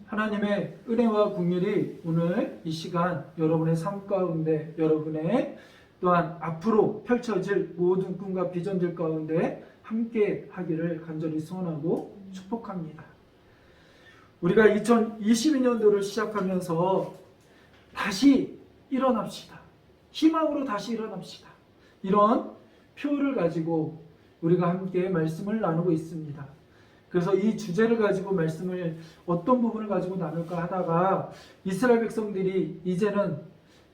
하나님의 은혜와 긍휼이 오늘 이 시간 여러분의 삶 가운데, 여러분의 또한 앞으로 펼쳐질 모든 꿈과 비전들 가운데 함께 하기를 간절히 소원하고 축복합니다. 우리가 2022년도를 시작하면서 다시 일어납시다. 희망으로 다시 일어납시다. 이런 표를 가지고 우리가 함께 말씀을 나누고 있습니다. 그래서 이 주제를 가지고 말씀을 어떤 부분을 가지고 나눌까 하다가 이스라엘 백성들이 이제는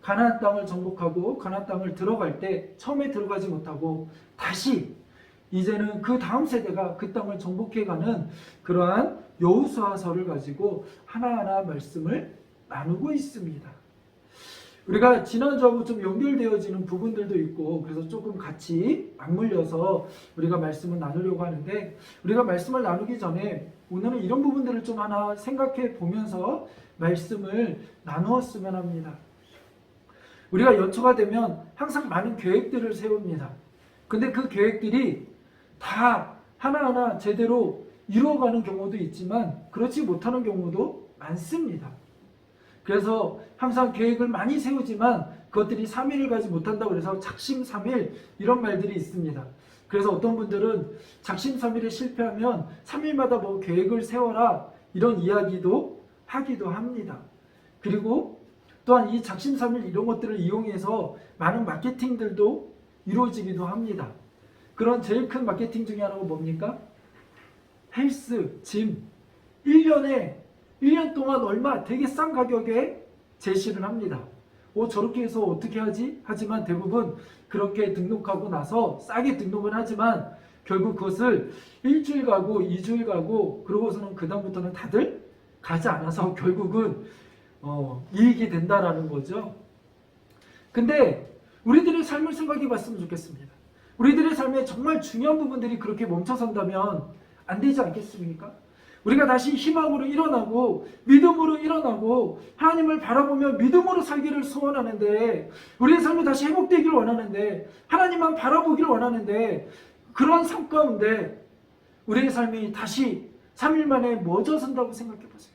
가나안 땅을 정복하고 가나안 땅을 들어갈 때 처음에 들어가지 못하고 다시 이제는 그 다음 세대가 그 땅을 정복해가는 그러한 여호수아서를 가지고 하나하나 말씀을 나누고 있습니다. 우리가 지난주하고 좀 연결되어지는 부분들도 있고 그래서 조금 같이 맞물려서 우리가 말씀을 나누려고 하는데, 우리가 말씀을 나누기 전에 오늘은 이런 부분들을 좀 하나 생각해 보면서 말씀을 나누었으면 합니다. 우리가 연초가 되면 항상 많은 계획들을 세웁니다. 근데 그 계획들이 다 하나하나 제대로 이루어가는 경우도 있지만 그렇지 못하는 경우도 많습니다. 그래서 항상 계획을 많이 세우지만 그것들이 3일을 가지 못한다고 해서 작심삼일 이런 말들이 있습니다. 그래서 어떤 분들은 작심삼일에 실패하면 3일마다 뭐 계획을 세워라 이런 이야기도 하기도 합니다. 그리고 또한 이 작심삼일 이런 것들을 이용해서 많은 마케팅들도 이루어지기도 합니다. 그런 제일 큰 마케팅 중에 하나가 뭡니까? 헬스, 짐. 1년 동안 얼마 되게 싼 가격에 제시를 합니다. 저렇게 해서 어떻게 하지? 하지만 대부분 그렇게 등록하고 나서 싸게 등록은 하지만 결국 그것을 일주일 가고 2주일 가고 그러고서는 그 다음부터는 다들 가지 않아서 결국은 이익이 된다라는 거죠. 근데 우리들의 삶을 생각해 봤으면 좋겠습니다. 우리들의 삶에 정말 중요한 부분들이 그렇게 멈춰선다면 안 되지 않겠습니까? 우리가 다시 희망으로 일어나고 믿음으로 일어나고 하나님을 바라보며 믿음으로 살기를 소원하는데, 우리의 삶이 다시 회복되기를 원하는데, 하나님만 바라보기를 원하는데, 그런 삶 가운데 우리의 삶이 다시 3일 만에 멎어선다고 생각해 보세요.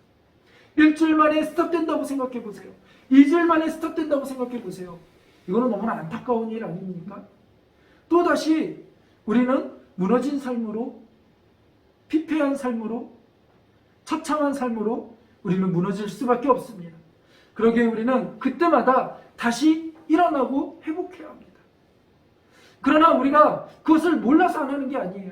일주일 만에 스톱된다고 생각해 보세요. 2주일 만에 스톱된다고 생각해 보세요. 이거는 너무나 안타까운 일 아닙니까? 또다시 우리는 무너진 삶으로, 피폐한 삶으로, 처참한 삶으로 우리는 무너질 수밖에 없습니다. 그러기에 우리는 그때마다 다시 일어나고 회복해야 합니다. 그러나 우리가 그것을 몰라서 안 하는 게 아니에요.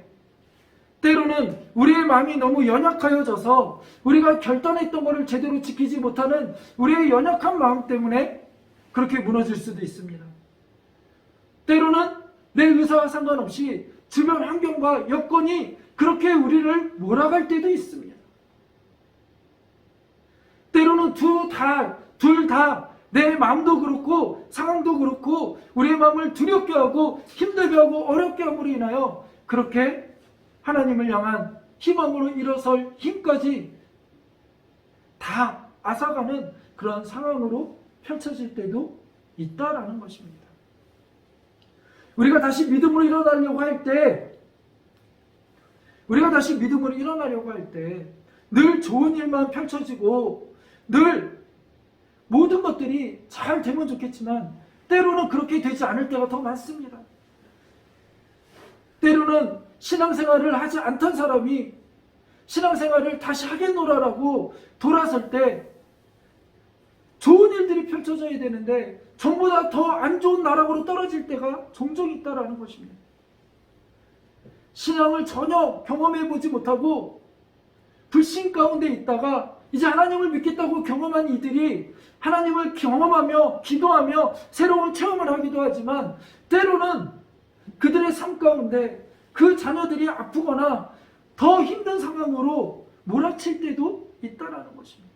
때로는 우리의 마음이 너무 연약하여져서 우리가 결단했던 것을 제대로 지키지 못하는 우리의 연약한 마음 때문에 그렇게 무너질 수도 있습니다. 때로는 내 의사와 상관없이 주변 환경과 여건이 그렇게 우리를 몰아갈 때도 있습니다. 때로는 둘 다 내 마음도 그렇고 상황도 그렇고 우리의 마음을 두렵게 하고 힘들게 하고 어렵게 함으로 인하여 그렇게 하나님을 향한 희망으로 일어설 힘까지 다 앗아가는 그런 상황으로 펼쳐질 때도 있다라는 것입니다. 우리가 다시 믿음으로 일어나려고 할 때 늘 좋은 일만 펼쳐지고 늘 모든 것들이 잘 되면 좋겠지만 때로는 그렇게 되지 않을 때가 더 많습니다. 때로는 신앙생활을 하지 않던 사람이 신앙생활을 다시 하겠노라라고 돌아설 때 좋은 일들이 펼쳐져야 되는데 전보다 더 안 좋은 나락으로 떨어질 때가 종종 있다라는 것입니다. 신앙을 전혀 경험해보지 못하고 불신 가운데 있다가 이제 하나님을 믿겠다고 경험한 이들이 하나님을 경험하며 기도하며 새로운 체험을 하기도 하지만 때로는 그들의 삶 가운데 그 자녀들이 아프거나 더 힘든 상황으로 몰아칠 때도 있다라는 것입니다.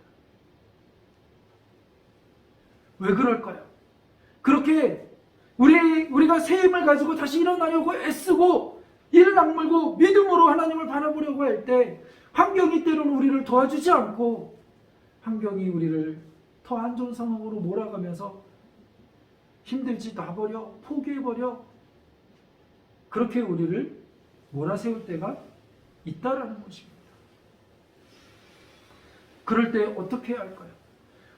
왜 그럴까요? 그렇게 우리가 새 힘을 가지고 다시 일어나려고 애쓰고 이를 악물고 믿음으로 하나님을 바라보려고 할 때 환경이 때로는 우리를 도와주지 않고 환경이 우리를 더 안 좋은 상황으로 몰아가면서 힘들지 놔버려, 포기해버려, 그렇게 우리를 몰아세울 때가 있다라는 것입니다. 그럴 때 어떻게 해야 할까요?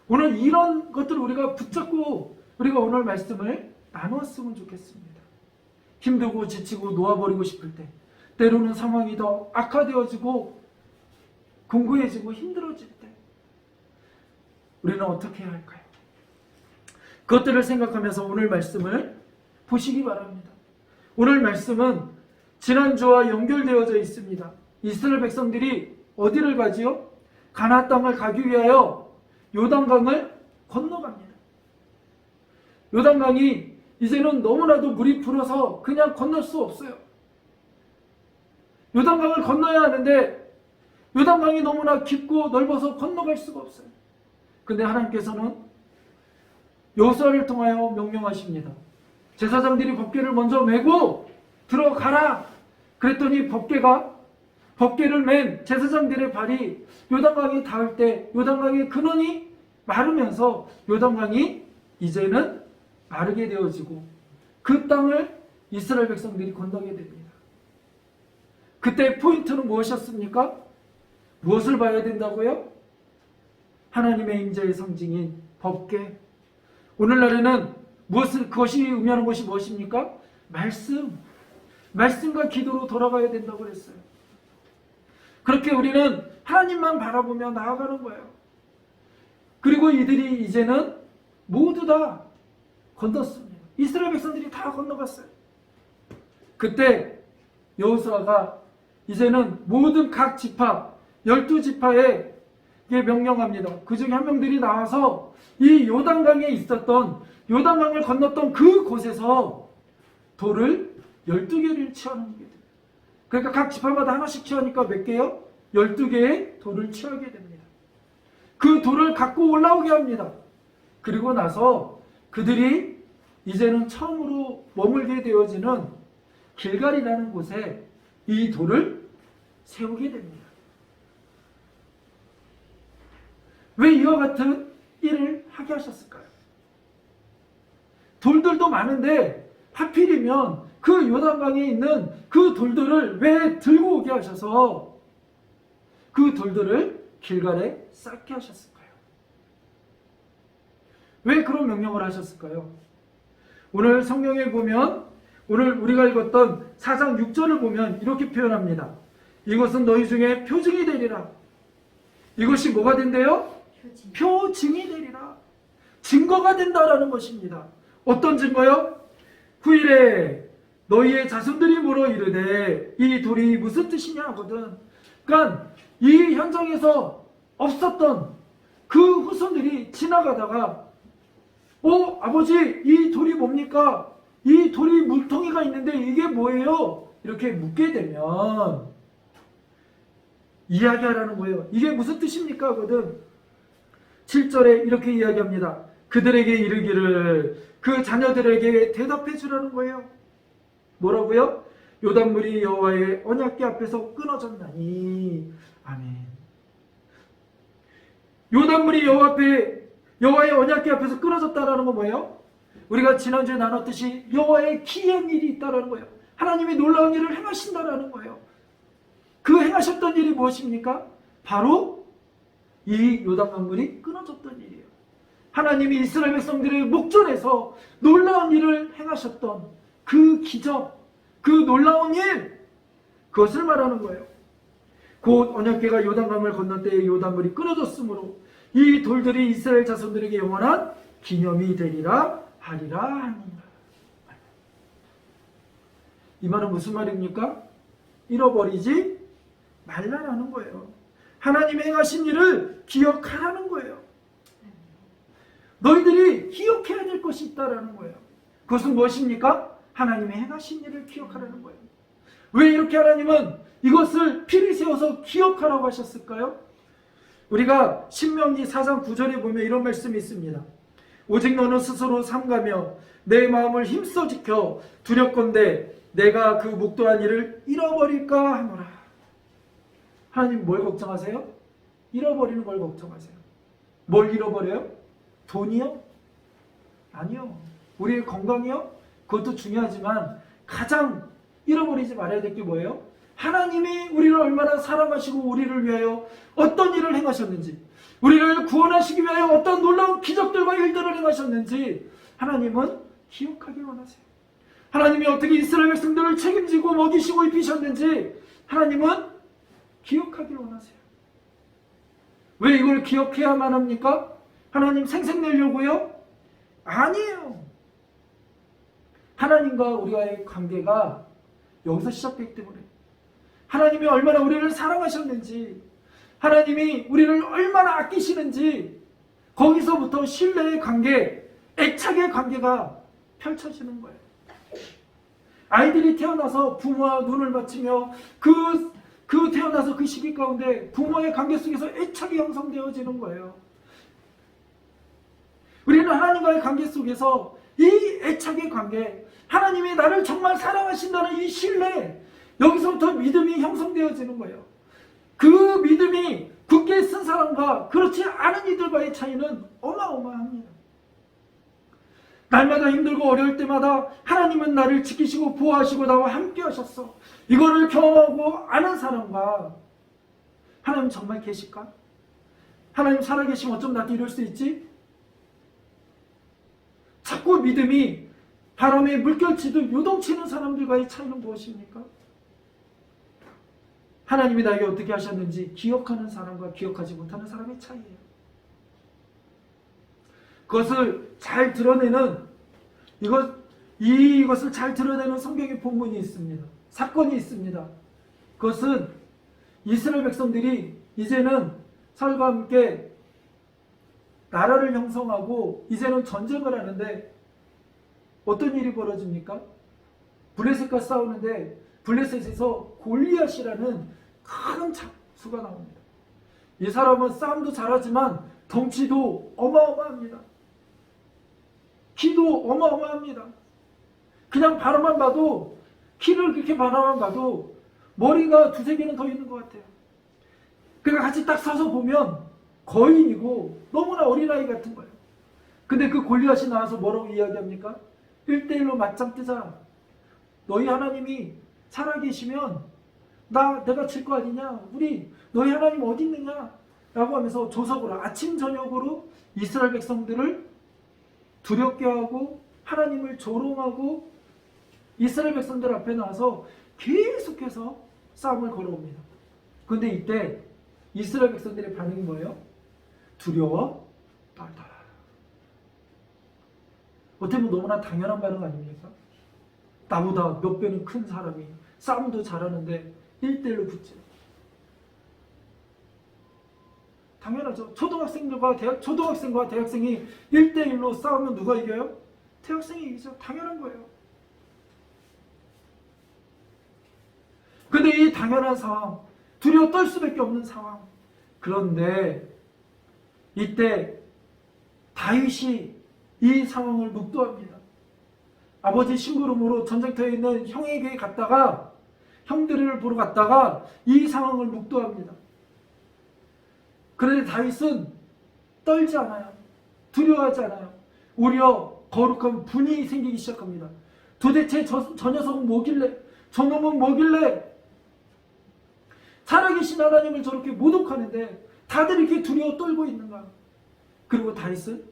오늘 이런 것들을 우리가 붙잡고 우리가 오늘 말씀을 나누었으면 좋겠습니다. 힘들고 지치고 놓아버리고 싶을 때, 때로는 상황이 더 악화되어지고 공고해지고 힘들어질 때 우리는 어떻게 해야 할까요? 그것들을 생각하면서 오늘 말씀을 보시기 바랍니다. 오늘 말씀은 지난주와 연결되어져 있습니다. 이스라엘 백성들이 어디를 가지요? 가나안 땅을 가기 위하여 요단강을 건너갑니다. 요단강이 이제는 너무나도 물이 불어서 그냥 건널 수 없어요. 요단강을 건너야 하는데 요단강이 너무나 깊고 넓어서 건너갈 수가 없어요. 근데 하나님께서는 여호수아를 통하여 명령하십니다. 제사장들이 법궤를 먼저 메고 들어가라. 그랬더니 법궤를 맨 제사장들의 발이 요단강에 닿을 때 요단강의 근원이 마르면서 요단강이 이제는 마르게 되어지고 그 땅을 이스라엘 백성들이 건너게 됩니다. 그때 포인트는 무엇이었습니까? 무엇을 봐야 된다고요? 하나님의 임재의 상징인 법궤. 오늘날에는 그것이 의미하는 것이 무엇입니까? 말씀과 기도로 돌아가야 된다고 그랬어요. 그렇게 우리는 하나님만 바라보며 나아가는 거예요. 그리고 이들이 이제는 모두 다 건넜습니다. 이스라엘 백성들이 다 건너갔어요. 그때 여호수아가 이제는 모든 각 지파 12지파에 명령합니다. 그 중에 한 명들이 나와서 이 요단강에 있었던 요단강을 건넜던 그 곳에서 돌을 12개를 취하는 게 됩니다. 그러니까 각 지파마다 하나씩 취하니까 몇 개요? 12개의 돌을 취하게 됩니다. 그 돌을 갖고 올라오게 합니다. 그리고 나서 그들이 이제는 처음으로 머물게 되어지는 길갈이라는 곳에 이 돌을 세우게 됩니다. 왜 이와 같은 일을 하게 하셨을까요? 돌들도 많은데 하필이면 그 요단강에 있는 그 돌들을 왜 들고 오게 하셔서 그 돌들을 길갈에 쌓게 하셨을까요? 왜 그런 명령을 하셨을까요? 오늘 성경에 보면 오늘 우리가 읽었던 4장 6절을 보면 이렇게 표현합니다. 이것은 너희 중에 표징이 되리라. 이것이 뭐가 된대요? 표징이 되리라. 증거가 된다라는 것입니다. 어떤 증거요? 9일에 너희의 자손들이 물어 이르되 이 돌이 무슨 뜻이냐 하거든. 그러니까 이 현장에서 없었던 그 후손들이 지나가다가 아버지 이 돌이 뭡니까? 이 돌이 물통이가 있는데 이게 뭐예요? 이렇게 묻게 되면 이야기하라는 거예요. 이게 무슨 뜻입니까? 하거든. 7절에 이렇게 이야기합니다. 그들에게 이르기를 그 자녀들에게 대답해 주라는 거예요. 뭐라고요? 요단물이 여호와의 언약궤 앞에서 끊어졌나니. 아멘. 요단물이 여호와의 언약궤 앞에서 끊어졌다라는 건 뭐예요? 우리가 지난주에 나눴듯이 여호와의 기이한 일이 있다라는 거예요. 하나님이 놀라운 일을 행하신다라는 거예요. 그 행하셨던 일이 무엇입니까? 바로 이 요단강물이 끊어졌던 일이에요. 하나님이 이스라엘 백성들의 목전에서 놀라운 일을 행하셨던 그 기적, 그 놀라운 일, 그것을 말하는 거예요. 곧 언약궤가 요단강을 건넌 때에 요단물이 끊어졌으므로 이 돌들이 이스라엘 자손들에게 영원한 기념이 되리라 하리라 하니라. 이 말은 무슨 말입니까? 잃어버리지 말라라는 거예요. 하나님의 행하신 일을 기억하라는 거예요. 너희들이 기억해야 될 것이 있다라는 거예요. 그것은 무엇입니까? 하나님의 행하신 일을 기억하라는 거예요. 왜 이렇게 하나님은 이것을 피를 세워서 기억하라고 하셨을까요? 우리가 신명기 4장 9절에 보면 이런 말씀이 있습니다. 오직 너는 스스로 삼가며 내 마음을 힘써 지켜 두렵건대 내가 그 묵도한 일을 잃어버릴까 하노라. 하나님 뭘 걱정하세요? 잃어버리는 걸 걱정하세요. 뭘 잃어버려요? 돈이요? 아니요. 우리의 건강이요? 그것도 중요하지만 가장 잃어버리지 말아야 될 게 뭐예요? 하나님이 우리를 얼마나 사랑하시고 우리를 위하여 어떤 일을 행하셨는지, 우리를 구원하시기 위하여 어떤 놀라운 기적들과 일들을 행하셨는지 하나님은 기억하길 원하세요. 하나님이 어떻게 이스라엘 백성들을 책임지고 먹이시고 입히셨는지 하나님은 기억하길 원하세요. 왜 이걸 기억해야만 합니까? 하나님 생색내려고요? 아니에요. 하나님과 우리와의 관계가 여기서 시작되기 때문에 하나님이 얼마나 우리를 사랑하셨는지, 하나님이 우리를 얼마나 아끼시는지 거기서부터 신뢰의 관계, 애착의 관계가 펼쳐지는 거예요. 아이들이 태어나서 부모와 눈을 맞추며 그 태어나서 그 시기 가운데 부모의 관계 속에서 애착이 형성되어지는 거예요. 우리는 하나님과의 관계 속에서 이 애착의 관계, 하나님이 나를 정말 사랑하신다는 이 신뢰, 여기서부터 믿음이 형성되어지는 거예요. 그 믿음이 굳게 쓴 사람과 그렇지 않은 이들과의 차이는 어마어마합니다. 날마다 힘들고 어려울 때마다 하나님은 나를 지키시고 보호하시고 나와 함께 하셨어. 이거를 경험하고 아는 사람과 하나님 정말 계실까? 하나님 살아계시면 어쩜 나한테 이럴 수 있지? 자꾸 믿음이 바람에 물결치듯 요동치는 사람들과의 차이는 무엇입니까? 하나님이 나에게 어떻게 하셨는지 기억하는 사람과 기억하지 못하는 사람의 차이예요. 그것을 잘 드러내는 이것을 잘 드러내는 성경의 본문이 있습니다. 사건이 있습니다. 그것은 이스라엘 백성들이 이제는 사울과 함께 나라를 형성하고 이제는 전쟁을 하는데 어떤 일이 벌어집니까? 블레셋과 싸우는데 블레셋에서 골리앗이라는 큰 장수가 나옵니다. 이 사람은 싸움도 잘하지만 덩치도 어마어마합니다. 키도 어마어마합니다. 그냥 바라만 봐도, 키를 그렇게 바라만 봐도 머리가 두세 개는 더 있는 것 같아요. 그러니까 같이 딱 서서 보면 거인이고 너무나 어린아이 같은 거예요. 근데 그 골리앗이 나와서 뭐라고 이야기합니까? 1대1로 맞짱 뜨자. 너희 하나님이 살아계시면 내가 질 거 아니냐? 너희 하나님 어디 있느냐? 라고 하면서 조석으로 아침 저녁으로 이스라엘 백성들을 두렵게 하고 하나님을 조롱하고 이스라엘 백성들 앞에 나와서 계속해서 싸움을 걸어옵니다. 그런데 이때 이스라엘 백성들의 반응이 뭐예요? 두려워 떨더라. 어떻게 보면 너무나 당연한 반응 아닙니까? 나보다 몇 배는 큰 사람이 싸움도 잘하는데 1대1로 붙지. 당연하죠. 초등학생과 대학생이 1대1로 싸우면 누가 이겨요? 대학생이 이기죠. 당연한 거예요. 근데 이 당연한 상황, 두려워 떨 수밖에 없는 상황. 그런데 이때 다윗이 이 상황을 묵도합니다. 아버지 심부름으로 전쟁터에 있는 형에게 갔다가, 형들을 보러 갔다가 이 상황을 묵도합니다. 그런데 다윗은 떨지 않아요. 두려워하지 않아요. 오히려 거룩한 분이 생기기 시작합니다. 도대체 저 녀석은 뭐길래, 저놈은 뭐길래 살아계신 하나님을 저렇게 모독하는데 다들 이렇게 두려워 떨고 있는가. 그리고 다윗은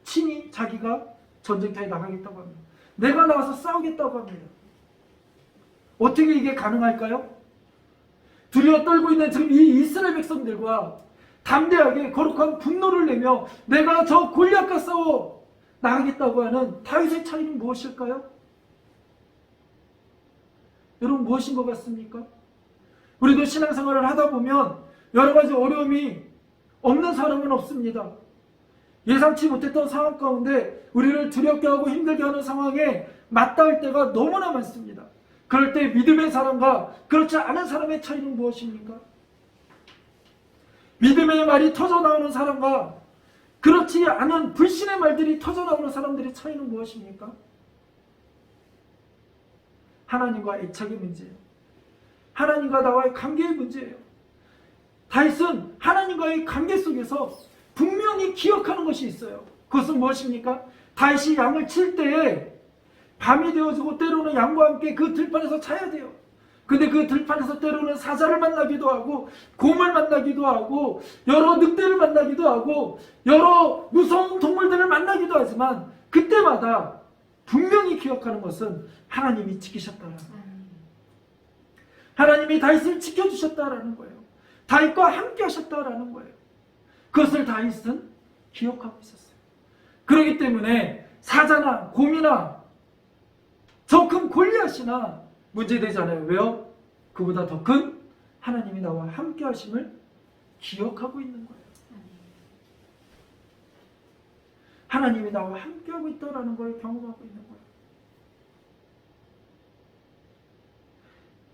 친히 자기가 전쟁터에 나가겠다고 합니다. 내가 나가서 싸우겠다고 합니다. 어떻게 이게 가능할까요? 두려워 떨고 있는 지금 이 이스라엘 백성들과 담대하게 거룩한 분노를 내며 내가 저 골리앗과 싸워 나가겠다고 하는 다윗의 차이는 무엇일까요? 여러분, 무엇인 것 같습니까? 우리도 신앙생활을 하다 보면 여러 가지 어려움이 없는 사람은 없습니다. 예상치 못했던 상황 가운데 우리를 두렵게 하고 힘들게 하는 상황에 맞닿을 때가 너무나 많습니다. 그럴 때 믿음의 사람과 그렇지 않은 사람의 차이는 무엇입니까? 믿음의 말이 터져나오는 사람과 그렇지 않은 불신의 말들이 터져나오는 사람들의 차이는 무엇입니까? 하나님과 애착의 문제예요. 하나님과 나와의 관계의 문제예요. 다윗은 하나님과의 관계 속에서 분명히 기억하는 것이 있어요. 그것은 무엇입니까? 다윗이 양을 칠 때에 밤이 되어지고 때로는 양과 함께 그 들판에서 자야 돼요. 근데 그 들판에서 때로는 사자를 만나기도 하고 곰을 만나기도 하고 여러 늑대를 만나기도 하고 여러 무서운 동물들을 만나기도 하지만 그때마다 분명히 기억하는 것은 하나님이 지키셨다라는 거예요. 하나님이 다윗을 지켜주셨다라는 거예요. 다윗과 함께 하셨다라는 거예요. 그것을 다윗은 기억하고 있었어요. 그렇기 때문에 사자나 곰이나 저 큰 골리앗이나 문제되지 않아요. 왜요? 그보다 더 큰 하나님이 나와 함께 하심을 기억하고 있는 거예요. 하나님이 나와 함께하고 있다는 걸 경험하고 있는 거예요.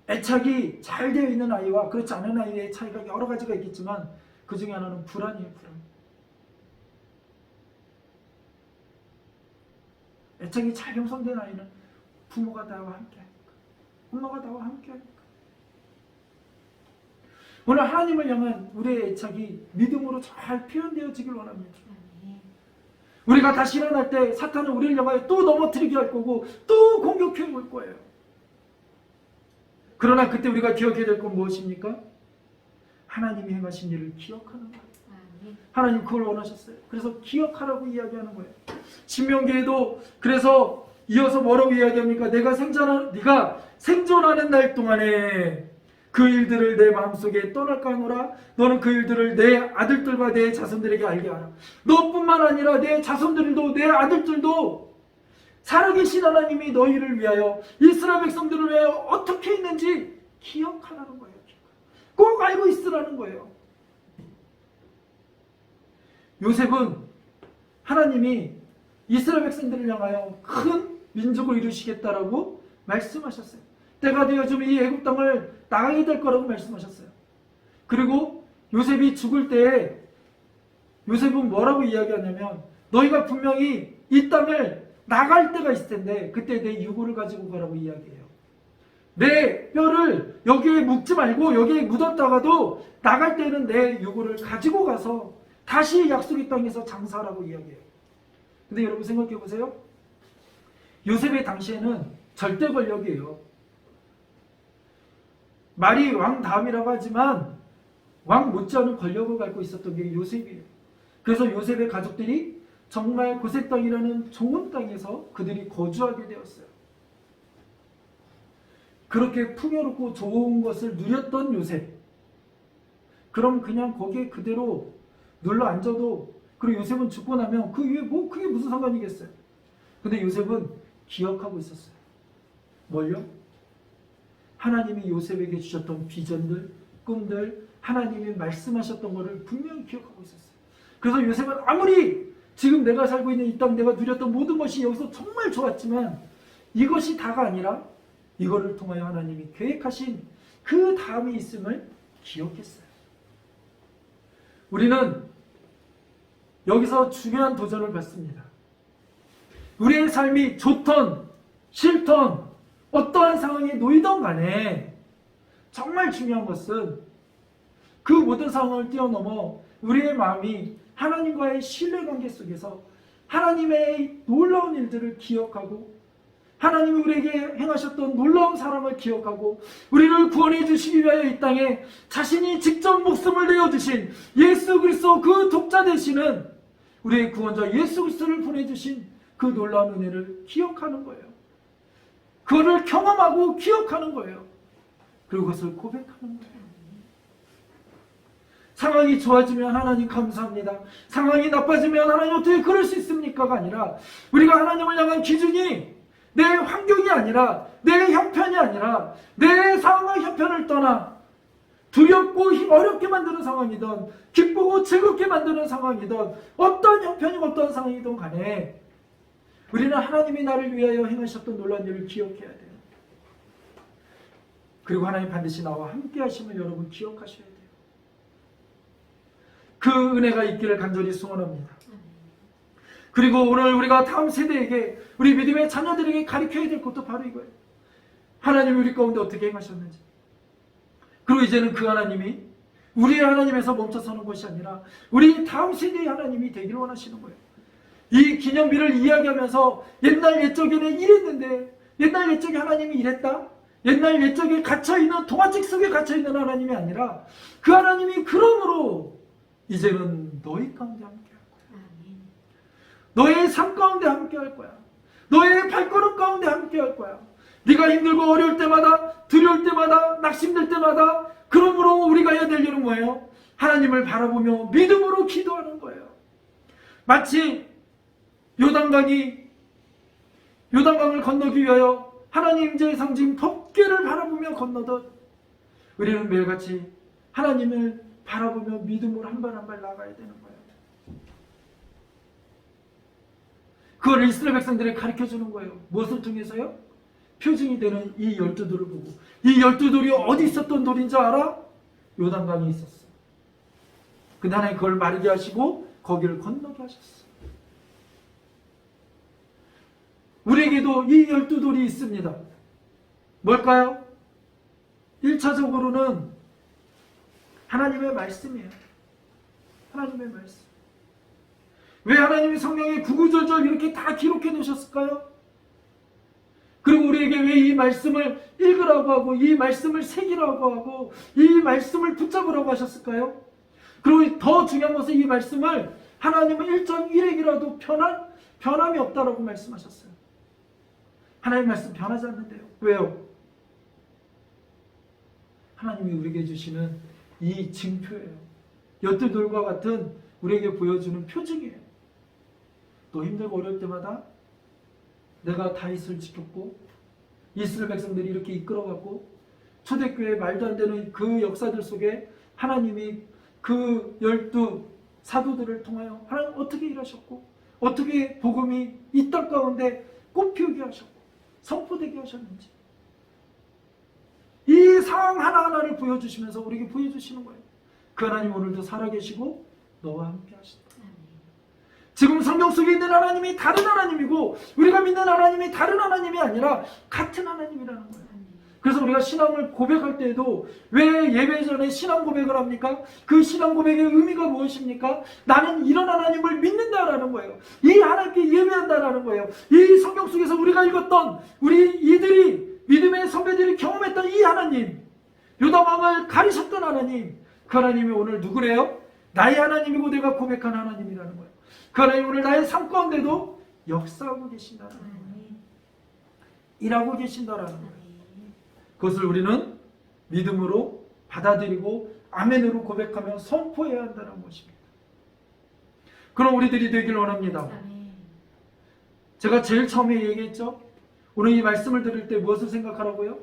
애착이 잘 되어 있는 아이와 그렇지 않은 아이의 차이가 여러 가지가 있겠지만 그 중에 하나는 불안이에요. 불안. 애착이 잘 형성된 아이는 부모가 나와 함께하니까, 엄마가 나와 함께하니까. 오늘 하나님을 향한 우리의 애착이 믿음으로 잘 표현되어지길 원합니다. 우리가 다시 일어날 때 사탄은 우리를 향하여 또 넘어뜨리게 할 거고 또 공격해 올 거예요. 그러나 그때 우리가 기억해야 될 건 무엇입니까? 하나님이 행하신 일을 기억하는 거예요. 하나님 그걸 원하셨어요. 그래서 기억하라고 이야기하는 거예요. 신명기에도 그래서 이어서 뭐라고 이야기합니까? 네가 생존하는 날 동안에 그 일들을 내 마음속에 떠날까 하노라. 너는 그 일들을 내 아들들과 내 자손들에게 알게 하라. 너뿐만 아니라 내 자손들도 내 아들들도 살아계신 하나님이 너희를 위하여 이스라엘 백성들을 위하여 어떻게 있는지 기억하라는 거예요. 꼭 알고 있으라는 거예요. 요셉은 하나님이 이스라엘 백성들을 향하여 큰 민족을 이루시겠다라고 말씀하셨어요. 때가 되어지면 이 애굽 땅을 나가게 될 거라고 말씀하셨어요. 그리고 요셉이 죽을 때 요셉은 뭐라고 이야기하냐면 너희가 분명히 이 땅을 나갈 때가 있을 텐데 그때 내 유고를 가지고 가라고 이야기해요. 내 뼈를 여기에 묻지 말고 여기에 묻었다가도 나갈 때는 내 유고를 가지고 가서 다시 약속의 땅에서 장사하라고 이야기해요. 근데 여러분 생각해 보세요. 요셉의 당시에는 절대 권력이에요. 말이 왕 다음이라고 하지만 왕 못지않은 권력을 갖고 있었던 게 요셉이에요. 그래서 요셉의 가족들이 정말 고색 땅이라는 좋은 땅에서 그들이 거주하게 되었어요. 그렇게 풍요롭고 좋은 것을 누렸던 요셉. 그럼 그냥 거기에 그대로 눌러 앉아도, 그리고 요셉은 죽고 나면 그 위에 뭐 그게 무슨 상관이겠어요. 근데 요셉은 기억하고 있었어요. 뭘요? 하나님이 요셉에게 주셨던 비전들, 꿈들, 하나님이 말씀하셨던 것을 분명히 기억하고 있었어요. 그래서 요셉은 아무리 지금 내가 살고 있는 이 땅, 내가 누렸던 모든 것이 여기서 정말 좋았지만 이것이 다가 아니라 이거를 통하여 하나님이 계획하신 그 다음이 있음을 기억했어요. 우리는 여기서 중요한 도전을 받습니다. 우리의 삶이 좋던 싫던 어떠한 상황에 놓이던 간에 정말 중요한 것은 그 모든 상황을 뛰어넘어 우리의 마음이 하나님과의 신뢰관계 속에서 하나님의 놀라운 일들을 기억하고 하나님이 우리에게 행하셨던 놀라운 사랑을 기억하고 우리를 구원해 주시기 위하여 이 땅에 자신이 직접 목숨을 내어주신 예수 그리스도 그 독자 되시는 우리의 구원자 예수 그리스도를 보내주신 그 놀라운 은혜를 기억하는 거예요. 그거를 경험하고 기억하는 거예요. 그리고 그것을 고백하는 거예요. 상황이 좋아지면 하나님 감사합니다. 상황이 나빠지면 하나님 어떻게 그럴 수 있습니까가 아니라 우리가 하나님을 향한 기준이 내 환경이 아니라 내 형편이 아니라 내 상황과 형편을 떠나 두렵고 어렵게 만드는 상황이든 기쁘고 즐겁게 만드는 상황이든 어떤 형편이 어떤 상황이든 간에 우리는 하나님이 나를 위하여 행하셨던 놀라운 일을 기억해야 돼요. 그리고 하나님 반드시 나와 함께 하심을 여러분 기억하셔야 돼요. 그 은혜가 있기를 간절히 소원합니다. 그리고 오늘 우리가 다음 세대에게 우리 믿음의 자녀들에게 가르쳐야 될 것도 바로 이거예요. 하나님이 우리 가운데 어떻게 행하셨는지. 그리고 이제는 그 하나님이 우리의 하나님에서 멈춰서는 것이 아니라 우리 다음 세대의 하나님이 되기를 원하시는 거예요. 이 기념비를 이야기하면서 옛날 옛적에는 이랬는데 옛날 옛적에 하나님이 이랬다? 옛날 옛적에 갇혀있는 동화책 속에 갇혀있는 하나님이 아니라 그 하나님이 그러므로 이제는 너희 가운데 함께 할 거야. 너의 삶 가운데 함께 할 거야. 너의 발걸음 가운데 함께 할 거야. 네가 힘들고 어려울 때마다, 두려울 때마다, 낙심될 때마다, 그러므로 우리가 해야 될 일은 뭐예요? 하나님을 바라보며 믿음으로 기도하는 거예요. 마치 요단강을 건너기 위하여 하나님 임재의 상징 법궤를 바라보며 건너듯 우리는 매일같이 하나님을 바라보며 믿음으로 한 발 한 발 나가야 되는 거예요. 그걸 이스라엘 백성들이 가르쳐주는 거예요. 무엇을 통해서요? 표징이 되는 이 12돌을 보고. 이 12돌이 어디 있었던 돌인 줄 알아? 요단강에 있었어. 근데 하나님 그걸 마르게 하시고 거기를 건너게 하셨어. 우리에게도 이 12돌이 있습니다. 뭘까요? 1차적으로는 하나님의 말씀이에요. 하나님의 말씀. 왜 하나님이 성경에 구구절절 이렇게 다 기록해 놓으셨을까요? 그리고 우리에게 왜 이 말씀을 읽으라고 하고 이 말씀을 새기라고 하고 이 말씀을 붙잡으라고 하셨을까요? 그리고 더 중요한 것은 이 말씀을 하나님은 1.1핵이라도 변함이 없다라고 말씀하셨어요. 하나님 말씀 변하지 않는데요. 왜요? 하나님이 우리에게 주시는 이 징표예요. 12돌과 같은 우리에게 보여주는 표징이에요. 또 힘들고 어려울 때마다 내가 다윗을 지켰고 이스라엘 백성들이 이렇게 이끌어갔고 초대교회 말도 안 되는 그 역사들 속에 하나님이 그 12 사도들을 통하여 하나님 어떻게 일하셨고 어떻게 복음이 이 땅 가운데 꽃피우게 하셨고 선포되게 하셨는지 이 상황 하나하나를 보여주시면서 우리에게 보여주시는 거예요. 그 하나님 오늘도 살아계시고 너와 함께 하신다. 지금 성경 속에 있는 하나님이 다른 하나님이고 우리가 믿는 하나님이 다른 하나님이 아니라 같은 하나님이라는 거예요. 그래서 우리가 신앙을 고백할 때에도 왜 예배 전에 신앙 고백을 합니까? 그 신앙 고백의 의미가 무엇입니까? 나는 이런 하나님을 믿는다라는 거예요. 이 하나님께 예배한다라는 거예요. 이 성경 속에서 우리가 읽었던 우리 이들이 믿음의 선배들이 경험했던 이 하나님, 요단강을 가리셨던 하나님, 그 하나님이 오늘 누구래요? 나의 하나님이고 내가 고백한 하나님이라는 거예요. 그 하나님 오늘 나의 삶 가운데도 역사하고 계신다는 거예요. 일하고 계신다라는 거예요. 그것을 우리는 믿음으로 받아들이고 아멘으로 고백하며 선포해야 한다는 것입니다. 그럼 우리들이 되길 원합니다. 제가 제일 처음에 얘기했죠. 오늘 이 말씀을 들을 때 무엇을 생각하라고요?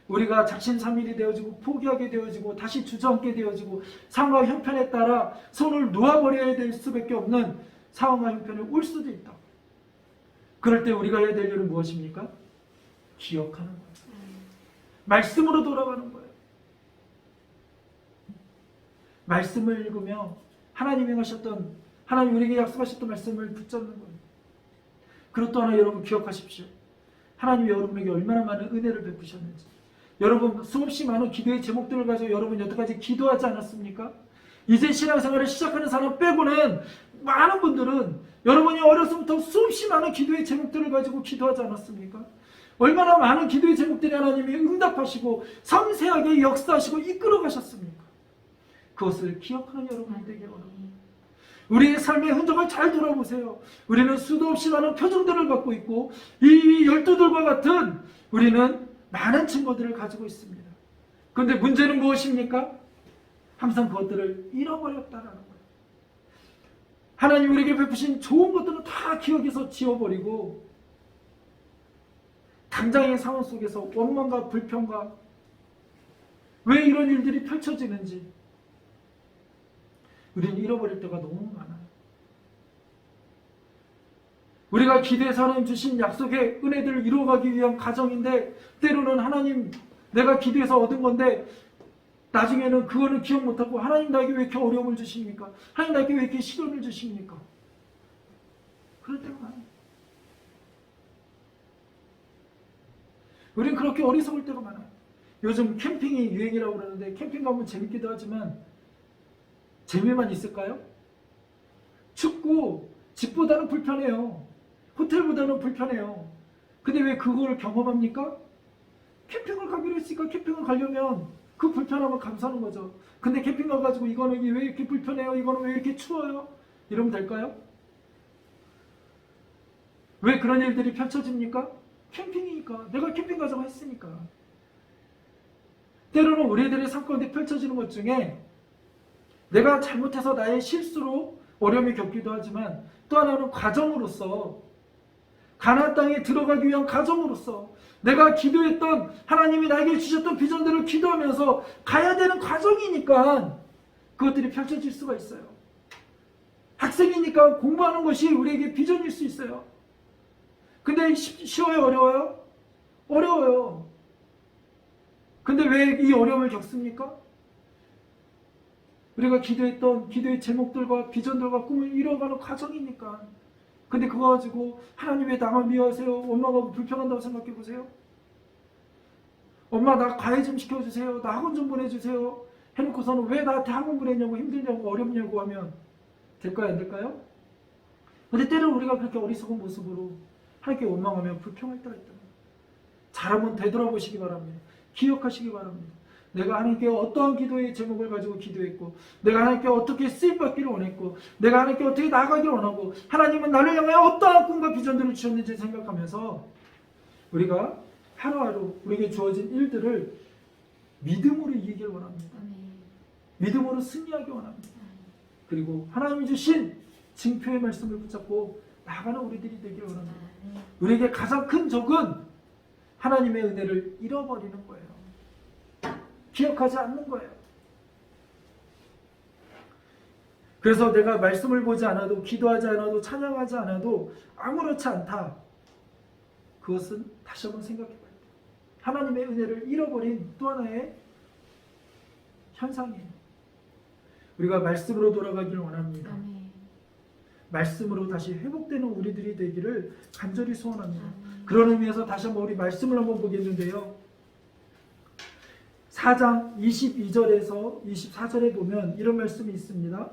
우리가 작심삼일이 되어지고 포기하게 되어지고 다시 주저앉게 되어지고 상황과 형편에 따라 손을 놓아버려야 될 수밖에 없는 상황과 형편에 올 수도 있다. 그럴 때 우리가 해야 될 일은 무엇입니까? 기억하는 거예요. 말씀으로 돌아가는 거예요. 말씀을 읽으며 하나님이 하셨던 하나님 우리에게 약속하셨던 말씀을 붙잡는 거예요. 그리고 또 하나 여러분 기억하십시오. 하나님이 여러분에게 얼마나 많은 은혜를 베푸셨는지. 여러분 수없이 많은 기도의 제목들을 가지고 여러분 여태까지 기도하지 않았습니까? 이제 신앙생활을 시작하는 사람 빼고는 많은 분들은 여러분이 어려서부터 수없이 많은 기도의 제목들을 가지고 기도하지 않았습니까? 얼마나 많은 기도의 제목들이 하나님이 응답하시고 섬세하게 역사하시고 이끌어 가셨습니까? 그것을 기억하는 여러분이 되길 원합니다. 우리의 삶의 흔적을 잘 돌아보세요. 우리는 수도 없이 많은 표정들을 갖고 있고 이 12돌과 같은 우리는 많은 증거들을 가지고 있습니다. 그런데 문제는 무엇입니까? 항상 그것들을 잃어버렸다는 거예요. 하나님 우리에게 베푸신 좋은 것들은 다 기억에서 지워버리고 당장의 상황 속에서 원망과 불평과 왜 이런 일들이 펼쳐지는지 우리는 잃어버릴 때가 너무 많아요. 우리가 기도해서 하나님 주신 약속의 은혜들을 이루어가기 위한 과정인데 때로는 하나님 내가 기도해서 얻은 건데 나중에는 그거는 기억 못하고 하나님 나에게 왜 이렇게 어려움을 주십니까? 하나님 나에게 왜 이렇게 시련을 주십니까? 그럴 때가 많아요. 우리는 그렇게 어리석을 때가 많아요. 요즘 캠핑이 유행이라고 그러는데 캠핑 가면 재밌기도 하지만 재미만 있을까요? 춥고 집보다는 불편해요. 호텔보다는 불편해요. 근데 왜 그걸 경험합니까? 캠핑을 가기로 했으니까 캠핑을 가려면 그 불편함을 감수하는 거죠. 근데 캠핑 가가지고 이거는 왜 이렇게 불편해요? 이거는 왜 이렇게 추워요? 이러면 될까요? 왜 그런 일들이 펼쳐집니까? 캠핑이니까. 내가 캠핑 가자고 했으니까. 때로는 우리들의 삶 가운데 펼쳐지는 것 중에 내가 잘못해서 나의 실수로 어려움이 겪기도 하지만 또 하나는 과정으로서 가나안 땅에 들어가기 위한 과정으로서 내가 기도했던 하나님이 나에게 주셨던 비전들을 기도하면서 가야 되는 과정이니까 그것들이 펼쳐질 수가 있어요. 학생이니까 공부하는 것이 우리에게 비전일 수 있어요. 근데 쉬워요? 어려워요? 어려워요. 근데 왜 이 어려움을 겪습니까? 우리가 기도했던 기도의 제목들과 비전들과 꿈을 이뤄가는 과정이니까. 근데 그거 가지고 하나님 왜 나만 미워하세요? 엄마가 불평한다고 생각해 보세요. 엄마 나 과외 좀 시켜주세요. 나 학원 좀 보내주세요. 해놓고서는 왜 나한테 학원 보내냐고 힘들냐고 어렵냐고 하면 될까요? 안 될까요? 근데 때로는 우리가 그렇게 어리석은 모습으로 하나님께 원망하면 불평할 때가 있다. 잘 한번 되돌아보시기 바랍니다. 기억하시기 바랍니다. 내가 하나님께 어떠한 기도의 제목을 가지고 기도했고 내가 하나님께 어떻게 쓰임받기를 원했고 내가 하나님께 어떻게 나아가기를 원하고 하나님은 나를 향하여 어떠한 꿈과 비전들을 주셨는지 생각하면서 우리가 하루하루 우리에게 주어진 일들을 믿음으로 이기길 원합니다. 믿음으로 승리하기 원합니다. 그리고 하나님이 주신 징표의 말씀을 붙잡고 나가는 우리들이 되길 원합니다. 우리에게 가장 큰 적은 하나님의 은혜를 잃어버리는 거예요. 기억하지 않는 거예요. 그래서 내가 말씀을 보지 않아도 기도하지 않아도 찬양하지 않아도 아무렇지 않다. 그것은 다시 한번 생각해 봐야 돼요. 하나님의 은혜를 잃어버린 또 하나의 현상이에요. 우리가 말씀으로 돌아가기를 원합니다. 말씀으로 다시 회복되는 우리들이 되기를 간절히 소원합니다. 그런 의미에서 다시 한번 우리 말씀을 한번 보겠는데요. 4장 22절에서 24절에 보면 이런 말씀이 있습니다.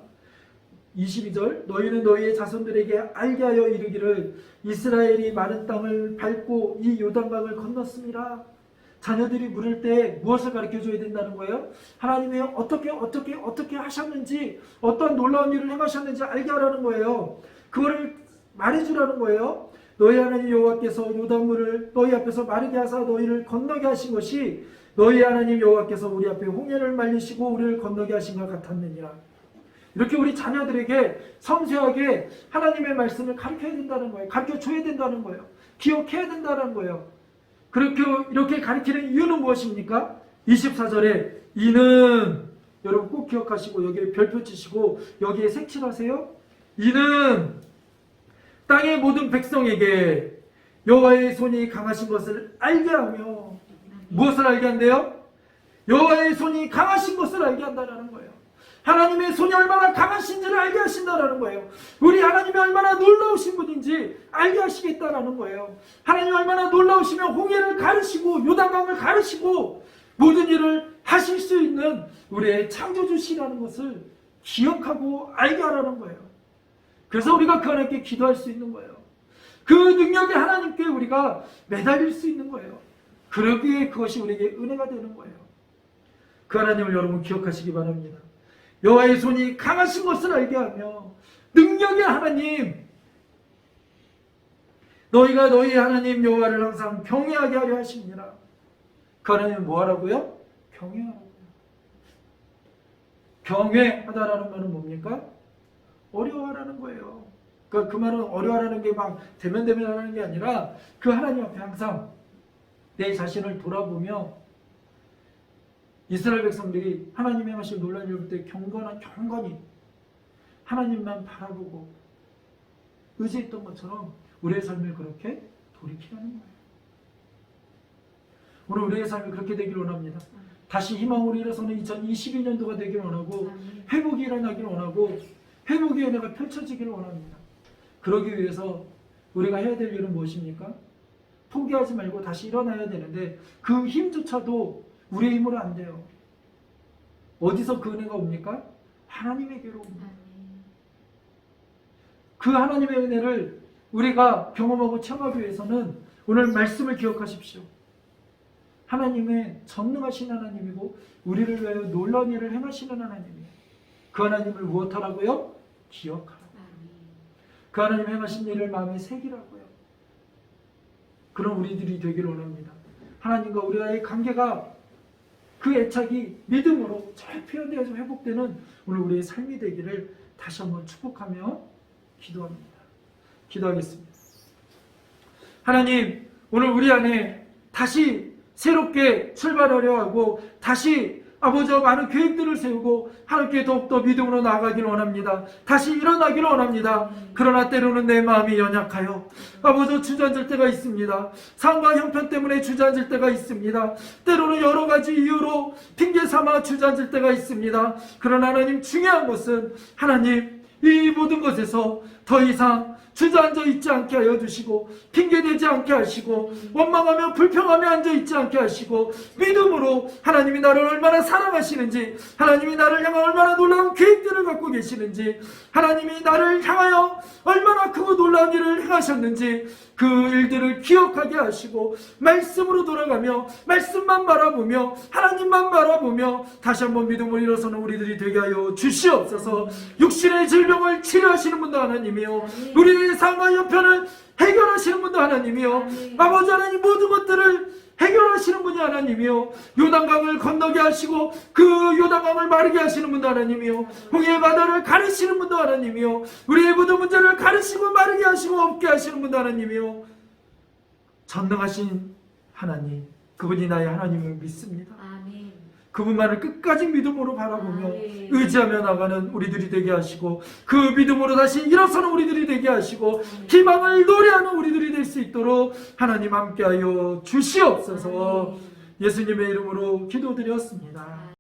22절 너희는 너희의 자손들에게 알게 하여 이르기를 이스라엘이 마른 땅을 밟고 이 요단강을 건넜습니다. 자녀들이 물을 때 무엇을 가르쳐줘야 된다는 거예요? 하나님이 어떻게 하셨는지 어떤 놀라운 일을 행하셨는지 알게 하라는 거예요. 그거를 말해주라는 거예요. 너희 하나님 여호와께서 요단물을 너희 앞에서 마르게 하사 너희를 건너게 하신 것이 너희 하나님 여호와께서 우리 앞에 홍해를 말리시고 우리를 건너게 하신 것 같았느니라. 이렇게 우리 자녀들에게 섬세하게 하나님의 말씀을 가르쳐야 된다는 거예요. 가르쳐줘야 된다는 거예요. 기억해야 된다는 거예요. 이렇게 가르치는 이유는 무엇입니까? 24절에 이는 여러분 꼭 기억하시고 여기에 별표 치시고 여기에 색칠하세요. 이는 땅의 모든 백성에게 여호와의 손이 강하신 것을 알게 하며 무엇을 알게 한대요? 여호와의 손이 강하신 것을 알게 한다는 거예요. 하나님의 손이 얼마나 강하신지를 알게 하신다는 거예요. 우리 하나님이 얼마나 놀라우신 분인지 알게 하시겠다는 거예요. 하나님이 얼마나 놀라우시면 홍해를 가르시고 요단강을 가르시고 모든 일을 하실 수 있는 우리의 창조주시라는 것을 기억하고 알게 하라는 거예요. 그래서 우리가 그 하나님께 기도할 수 있는 거예요. 그 능력이 하나님께 우리가 매달릴 수 있는 거예요. 그러기에 그것이 우리에게 은혜가 되는 거예요. 그 하나님을 여러분 기억하시기 바랍니다. 여호와의 손이 강하신 것을 알게 하며 능력의 하나님 너희가 너희 하나님 여호와를 항상 경외하게 하려 하십니다. 그 하나님은 뭐 하라고요? 경외하라고요. 경외하다라는 말은 뭡니까? 어려워하라는 거예요. 그러니까 그 말은 어려워하라는 게 막 대면대면하는 게 아니라 그 하나님 앞에 항상 내 자신을 돌아보며 이스라엘 백성들이 하나님이 하신 놀라운 일을 볼 때 경건히 하나님만 바라보고 의지했던 것처럼 우리의 삶을 그렇게 돌이키라는 거예요. 오늘 우리의 삶이 그렇게 되기를 원합니다. 다시 희망으로 일어서는 2022년도가 되기를 원하고 회복이 일어나기를 원하고 회복의 은혜가 펼쳐지기를 원합니다. 그러기 위해서 우리가 해야 될 일은 무엇입니까? 포기하지 말고 다시 일어나야 되는데 그 힘조차도 우리의 힘으로 안 돼요. 어디서 그 은혜가 옵니까? 하나님에게로 옵니다. 그 하나님의 은혜를 우리가 경험하고 체험하기 위해서는 오늘 말씀을 기억하십시오. 하나님의 전능하신 하나님이고 우리를 위하여 놀라운 일을 행하시는 하나님이에요. 그 하나님을 무엇하라고요? 기억하라고. 그 하나님 행하신 일을 마음에 새기라고요. 그런 우리들이 되기를 원합니다. 하나님과 우리와의 관계가 그 애착이 믿음으로 잘 표현되어서 회복되는 오늘 우리의 삶이 되기를 다시 한번 축복하며 기도합니다. 기도하겠습니다. 하나님, 오늘 우리 안에 다시 새롭게 출발하려 하고 다시 아버지와 많은 계획들을 세우고 하나님께 더욱더 믿음으로 나아가기를 원합니다. 다시 일어나기를 원합니다. 그러나 때로는 내 마음이 연약하여 아버지 주저앉을 때가 있습니다. 상과 형편 때문에 주저앉을 때가 있습니다. 때로는 여러 가지 이유로 핑계 삼아 주저앉을 때가 있습니다. 그러나 하나님, 중요한 것은 하나님 이 모든 것에서 더 이상 주저앉아 있지 않게 하여 주시고 핑계대지 않게 하시고 원망하며 불평하며 앉아있지 않게 하시고 믿음으로 하나님이 나를 얼마나 사랑하시는지, 하나님이 나를 향하여 얼마나 놀라운 계획들을 갖고 계시는지, 하나님이 나를 향하여 얼마나 크고 놀라운 일을 행하셨는지 그 일들을 기억하게 하시고 말씀으로 돌아가며 말씀만 바라보며 하나님만 바라보며 다시 한번 믿음으로 일어서는 우리들이 되게 하여 주시옵소서. 육신의 질병을 치료하시는 분도 하나님이요, 우리의 상과 형편을 해결하시는 분도 하나님이요, 아버지 하나님 모든 것들을 해결하시는 분이 하나님이요, 요단강을 건너게 하시고 그 요단강을 마르게 하시는 분도 하나님이요, 홍해의 바다를 가르시는 분도 하나님이요, 우리의 모든 문제를 가르시고 마르게 하시고 없게 하시는 분도 하나님이요, 전능하신 하나님, 그분이 나의 하나님을 믿습니다. 그분만을 끝까지 믿음으로 바라보며 의지하며 나가는 우리들이 되게 하시고 그 믿음으로 다시 일어서는 우리들이 되게 하시고 희망을 노래하는 우리들이 될 수 있도록 하나님 함께하여 주시옵소서. 예수님의 이름으로 기도드렸습니다.